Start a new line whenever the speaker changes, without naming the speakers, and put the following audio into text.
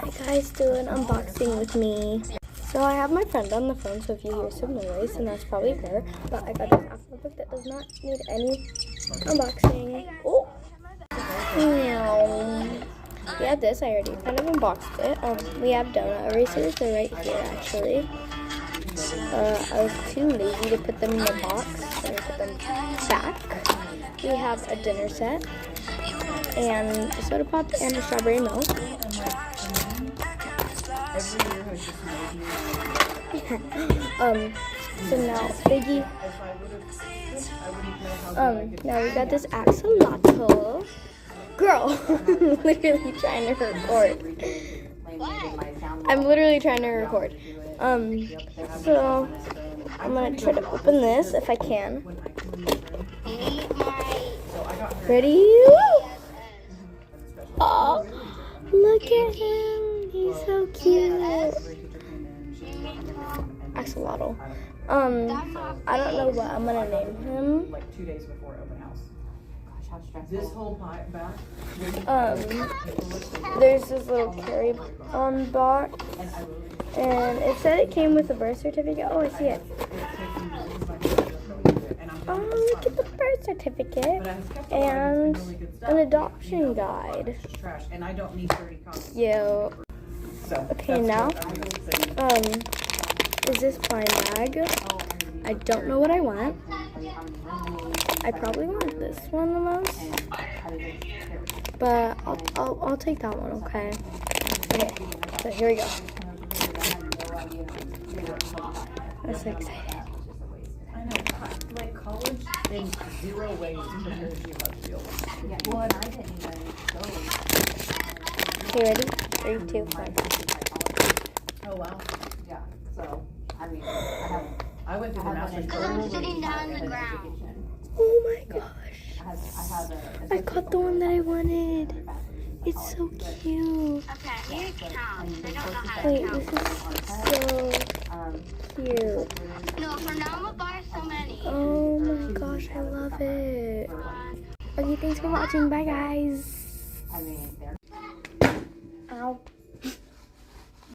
Hi guys, do an unboxing with me. So I have my friend on the phone, so if you hear some noise, and that's probably her, but I got this Aqua book that does not need any unboxing. Oh! Meow. We have this, I already kind of unboxed it. We have donut erasers, they're right here actually. I was too lazy to put them in the box, so I put them back. We have a dinner set, and a soda pop, and a strawberry milk. So now Biggie. Now we got this axolotl. Girl, literally trying to record. I'm literally trying to record. So I'm gonna try to open this if I can. Ready? Oh, look at him. He's so cute. Axolotl. I don't know what I'm gonna name him.
Like 2 days before open house. Gosh, how stressful. This whole back.
There's this little carry box, and it said it came with a birth certificate. Oh, I see it. Oh, look at the birth certificate and an adoption guide.
And I don't need 30 copies.
Yo. Okay, now, is this blind bag? I don't know what I want. I probably want this one the most, but I'll take that one. Okay. Okay. So here we go. I'm so excited.
I know. Like college in 0 ways compared to Hartsfield. Yeah. Well, and I didn't even go.
Okay, ready? 3, 2, 1.
Oh wow. Yeah. So I mean, I went through the master's program.
Sitting down on the ground.
Oh my gosh. I got the one that I wanted. It's so cute.
Okay, you count. They don't know how to
Wait,
count.
this is so cute.
No, for now I'm gonna buy so many.
Oh my gosh, I love it. Okay, thanks for watching. Bye, guys. Ow.